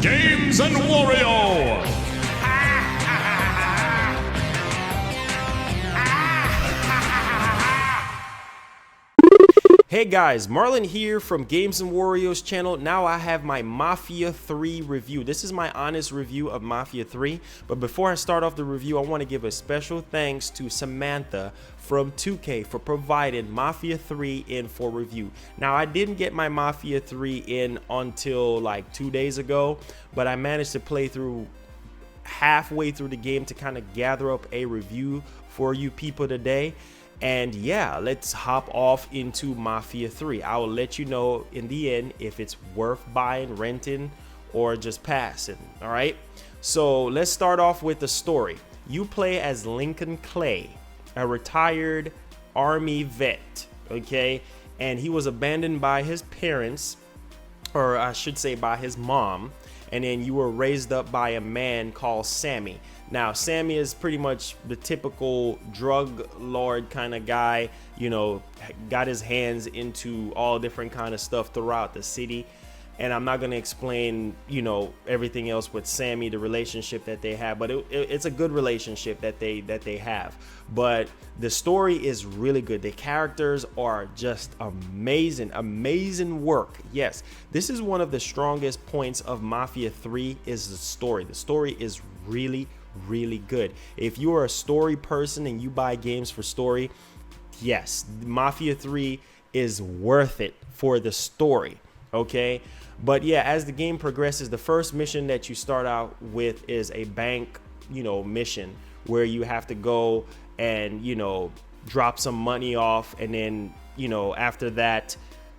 Games and Wario. Hey guys, Marlon here from Games and Wario's channel. Now I have my Mafia 3 review. This is my honest review of Mafia 3. But before I start off the review, I want to give a special thanks to Samantha from 2K for providing Mafia 3 in for review. Now I didn't get my Mafia 3 in until like 2 days ago, but I managed to play through halfway through the game to kind of gather up a review for you people today. And yeah, let's hop off into Mafia 3. I will let you know in the end if it's worth buying, renting, or just passing. All right, so let's start off with the story. You play as Lincoln Clay, a retired army vet, okay? And he was abandoned by his parents, or I should say by his mom, and then you were raised up by a man called Sammy. Now, Sammy is pretty much the typical drug lord kind of guy, you know, got his hands into all different kind of stuff throughout the city. And I'm not going to explain, you know, everything else with Sammy, the relationship that they have, but it's a good relationship that they have. But the story is really good. The characters are just amazing work. Yes, this is one of the strongest points of Mafia 3 is the story. The story is really good. If you are a story person and you buy games for story, yes, Mafia 3 is worth it for the story. Okay, but yeah, as the game progresses, the first mission that you start out with is a bank, you know, mission where you have to go and, you know, drop some money off, and then, you know, after that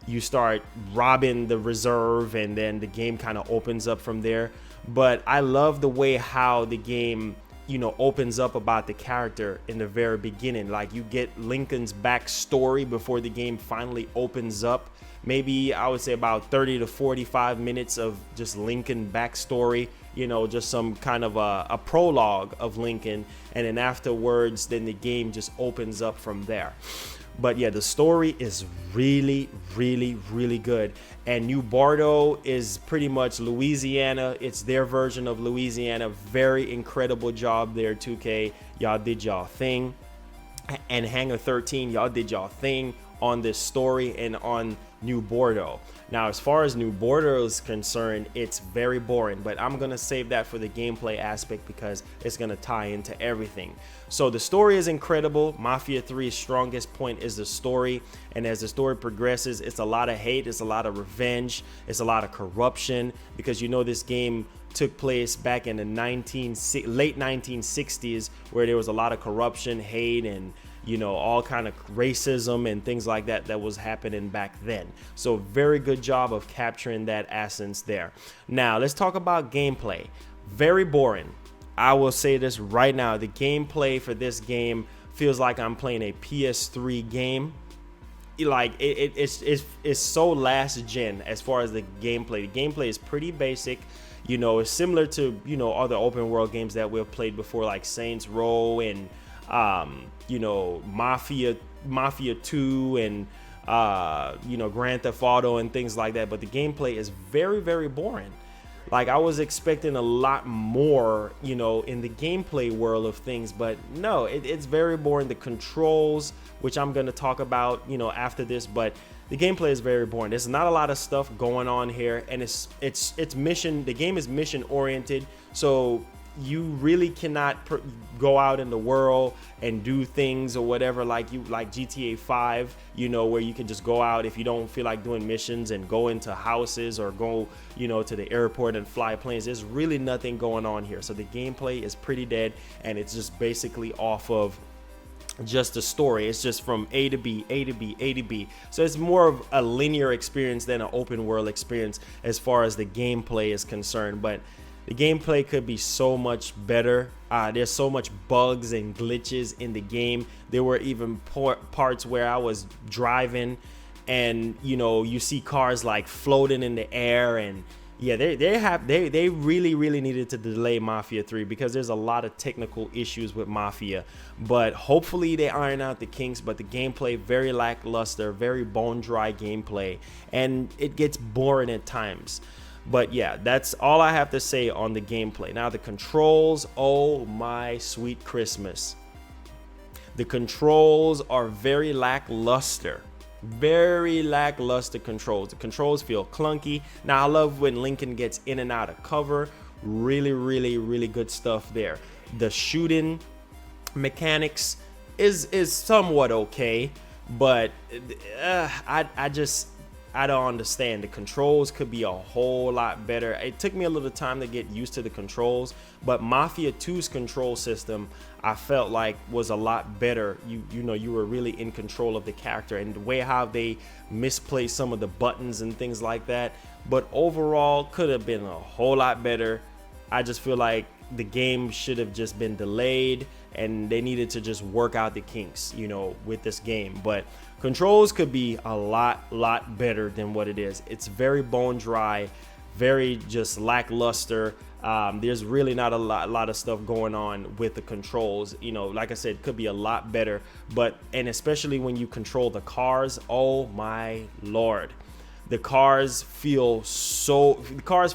you start robbing the reserve, and then the game kind of opens up from there. But I love the way how the game, you know, opens up about the character in the very beginning. Like, you get Lincoln's backstory before the game finally opens up. Maybe I would say about 30 to 45 minutes of just Lincoln backstory, you know, just some kind of a prologue of Lincoln, and then afterwards then the game just opens up from there. But yeah, the story is really good. And New Bardo is pretty much Louisiana. It's their version of Louisiana. Very incredible job there, 2K. Y'all did y'all thing. And Hangar 13, y'all did y'all thing on this story and on New Bardo. Now, as far as New Bardo is concerned, it's very boring, but I'm gonna save that for the gameplay aspect because it's gonna tie into everything. So the story is incredible. Mafia 3's strongest point is the story, and as the story progresses, it's a lot of hate, it's a lot of revenge, it's a lot of corruption, because you know this game took place back in the late 1960s, where there was a lot of corruption, hate, and, you know, all kind of racism and things like that that was happening back then. So very good job of capturing that essence there. Now let's talk about gameplay. Very boring. I will say this right now. The gameplay for this game feels like I'm playing a PS3 game. Like it's so last gen as far as the gameplay. The gameplay is pretty basic. You know, it's similar to, you know, other open world games that we've played before, like Saints Row and you know, Mafia 2 and you know, Grand Theft Auto and things like that. But the gameplay is very boring. Like, I was expecting a lot more, you know, in the gameplay world of things, but no, it's very boring. The controls, which I'm going to talk about, you know, after this, but the gameplay is very boring. There's not a lot of stuff going on here, and it's mission. The game is mission oriented, so you really cannot go out in the world and do things or whatever like GTA 5, you know, where you can just go out if you don't feel like doing missions and go into houses or go, you know, to the airport and fly planes. There's really nothing going on here. So the gameplay is pretty dead, and it's just basically off of just a story. It's just from A to B, A to B, A to B. So it's more of a linear experience than an open world experience as far as the gameplay is concerned. But the gameplay could be so much better. There's so much bugs and glitches in the game. There were even parts where I was driving and, you know, you see cars like floating in the air, and yeah, they really needed to delay Mafia 3 because there's a lot of technical issues with Mafia. But hopefully they iron out the kinks. But the gameplay, very lackluster, very bone dry gameplay, and it gets boring at times. But yeah, that's all I have to say on the gameplay. Now the controls, oh my sweet Christmas. The controls are very lackluster. Very lackluster controls. The controls feel clunky. Now I love when Lincoln gets in and out of cover. Really good stuff there. The shooting mechanics is somewhat okay, but I don't understand. The controls could be a whole lot better. It took me a little time to get used to the controls, but Mafia 2's control system I felt like was a lot better. You know, you were really in control of the character, and the way how they misplaced some of the buttons and things like that. But overall, could have been a whole lot better. I just feel like the game should have just been delayed, and they needed to just work out the kinks, you know, with this game. But controls could be a lot better than what it is. It's very bone dry, very just lackluster. There's really not a lot of stuff going on with the controls. You know, like I said, could be a lot better. And especially when you control the cars, oh my Lord. The cars feel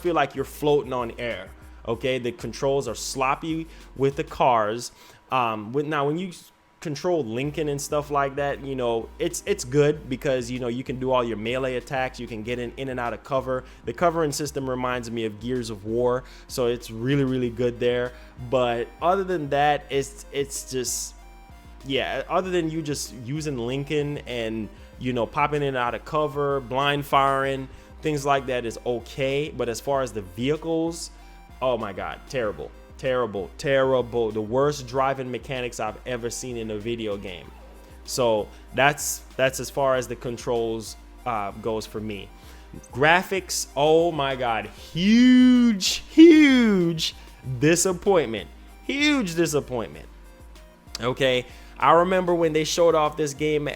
like you're floating on air. Okay, the controls are sloppy with the cars. Now when you control Lincoln and stuff like that, you know, it's good because, you know, you can do all your melee attacks. You can get in and out of cover. The covering system reminds me of Gears of War, so it's really good there. But other than that, it's just, yeah, other than you just using Lincoln and, you know, popping in and out of cover, blind firing, things like that is okay. But as far as the vehicles, oh my God, terrible. The worst driving mechanics I've ever seen in a video game. So that's as far as the controls goes for me. Graphics, oh my God, huge disappointment. Okay, I remember when they showed off this game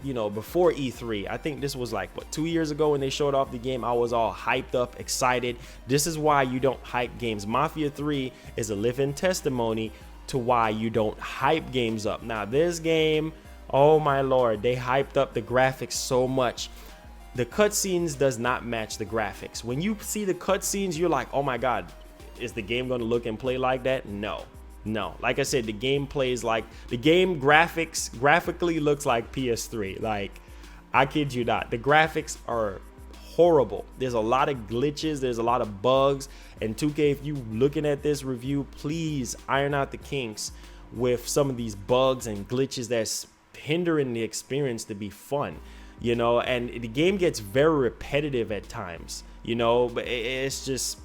you know, before E3. I think this was like, what, 2 years ago when they showed off the game. I was all hyped up, excited. This is why you don't hype games. Mafia 3 is a living testimony to why you don't hype games up. Now this game, oh my Lord, they hyped up the graphics so much. The cutscenes does not match the graphics. When you see the cutscenes, you're like, oh my God, is the game going to look and play like that? No, like I said, the game plays like the game. Graphically looks like PS3. Like, I kid you not, the graphics are horrible. There's a lot of glitches, there's a lot of bugs. And 2K, if you looking at this review, please iron out the kinks with some of these bugs and glitches that's hindering the experience to be fun, you know. And the game gets very repetitive at times, you know, but it's just,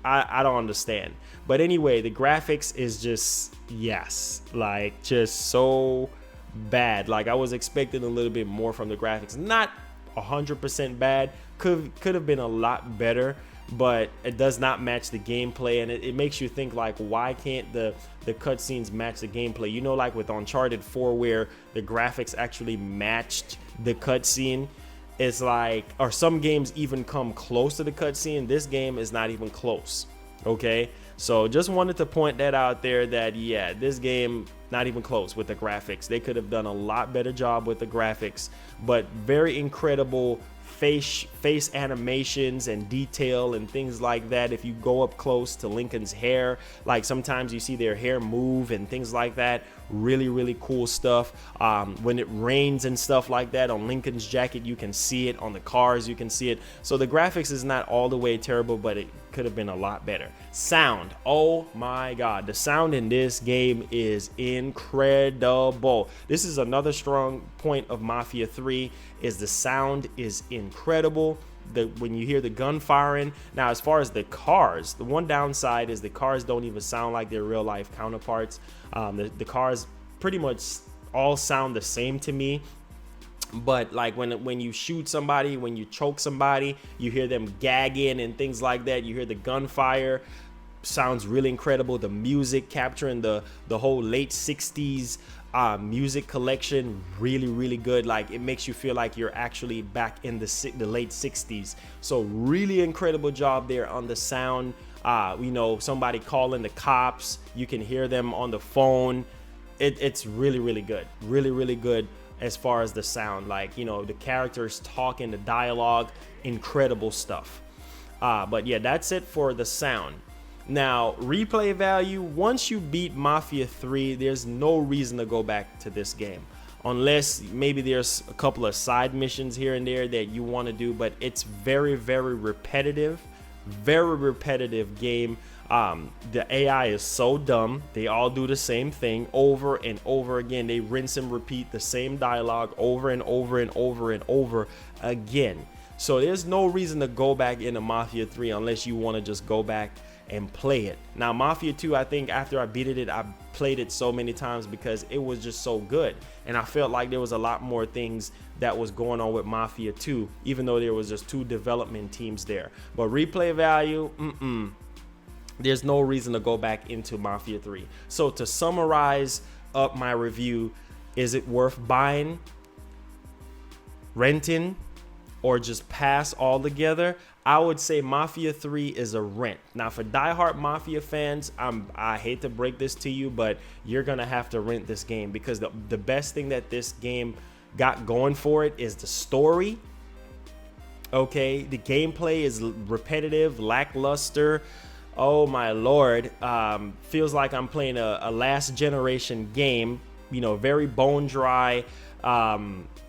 I don't understand. But anyway, the graphics is just, yes, like just so bad. Like I was expecting a little bit more from the graphics. Not 100% bad. Could have been a lot better, but it does not match the gameplay, and it makes you think, like, why can't the cutscenes match the gameplay? You know, like with Uncharted 4, where the graphics actually matched the cutscene. It's like, or some games even come close to the cutscene. This game is not even close. Okay, so just wanted to point that out there, that yeah, this game not even close with the graphics. They could have done a lot better job with the graphics, but very incredible face animations and detail and things like that. If you go up close to Lincoln's hair, like sometimes you see their hair move and things like that. Really cool stuff. When it rains and stuff like that on Lincoln's jacket, you can see it. On the cars, you can see it. So the graphics is not all the way terrible, but it could have been a lot better. Sound, oh my God, the sound in this game is incredible. This is another strong point of Mafia 3, is the sound is incredible. When you hear the gun firing. Now, as far as the cars, the one downside is the cars don't even sound like their real life counterparts. The cars pretty much all sound the same to me. But like when you shoot somebody, when you choke somebody, you hear them gagging and things like that. You hear the gunfire. Sounds really incredible. The music capturing the whole late 60s music collection, really good. Like, it makes you feel like you're actually back in the late 60s. So really incredible job there on the sound. You know, somebody calling the cops, you can hear them on the phone. It's really good, really good as far as the sound. Like, you know, the characters talking, the dialogue, incredible stuff. But yeah, that's it for the sound. Now, replay value, once you beat Mafia 3, there's no reason to go back to this game. Unless maybe there's a couple of side missions here and there that you want to do, but it's very, very repetitive game. The AI is so dumb. They all do the same thing over and over again. They rinse and repeat the same dialogue over and over and over and over again. So there's no reason to go back into Mafia 3 unless you want to just go back and play it. Now, Mafia 2, I think after I beat it, I played it so many times because it was just so good. And I felt like there was a lot more things that was going on with Mafia 2, even though there was just 2 development teams there. But replay value, there's no reason to go back into Mafia 3. So to summarize up my review, is it worth buying, renting, or just pass altogether? I would say Mafia 3 is a rent. Now, for diehard Mafia fans, I hate to break this to you, but you're gonna have to rent this game because the best thing that this game got going for it is the story. Okay, the gameplay is repetitive, lackluster. Oh my lord, feels like I'm playing a last generation game. You know, very bone dry.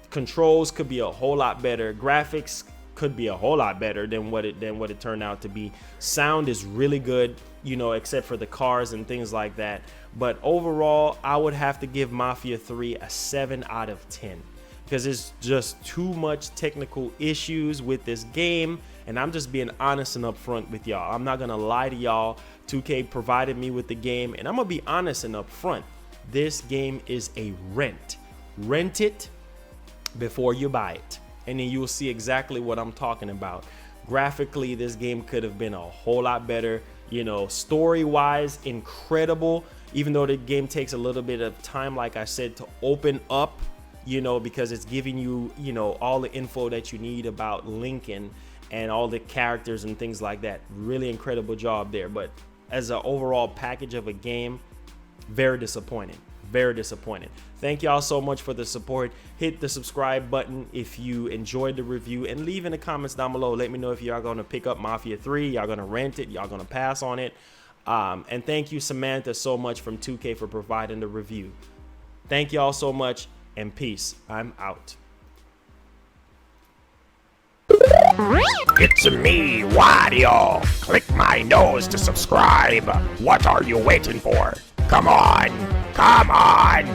Controls could be a whole lot better. Graphics could be a whole lot better than what it turned out to be. Sound is really good, you know, except for the cars and things like that. But overall, I would have to give Mafia 3 a 7 out of 10 because it's just too much technical issues with this game. And I'm just being honest and upfront with y'all. I'm not gonna lie to y'all. 2K provided me with the game, and I'm gonna be honest and upfront. This game is a rent. Rent it before you buy it, and then you'll see exactly what I'm talking about. Graphically, this game could have been a whole lot better. You know, story wise, incredible, even though the game takes a little bit of time, like I said, to open up, you know, because it's giving you, you know, all the info that you need about Lincoln and all the characters and things like that. Really incredible job there. But as an overall package of a game, very disappointing. Very disappointed. Thank y'all so much for the support. Hit the subscribe button if you enjoyed the review, and leave in the comments down below. Let me know if y'all gonna pick up Mafia 3, y'all gonna rent it, y'all gonna pass on it. And thank you, Samantha, so much from 2K for providing the review. Thank y'all so much, and peace. I'm out. It's me, Wario. Click my nose to subscribe. What are you waiting for? Come on. Come on.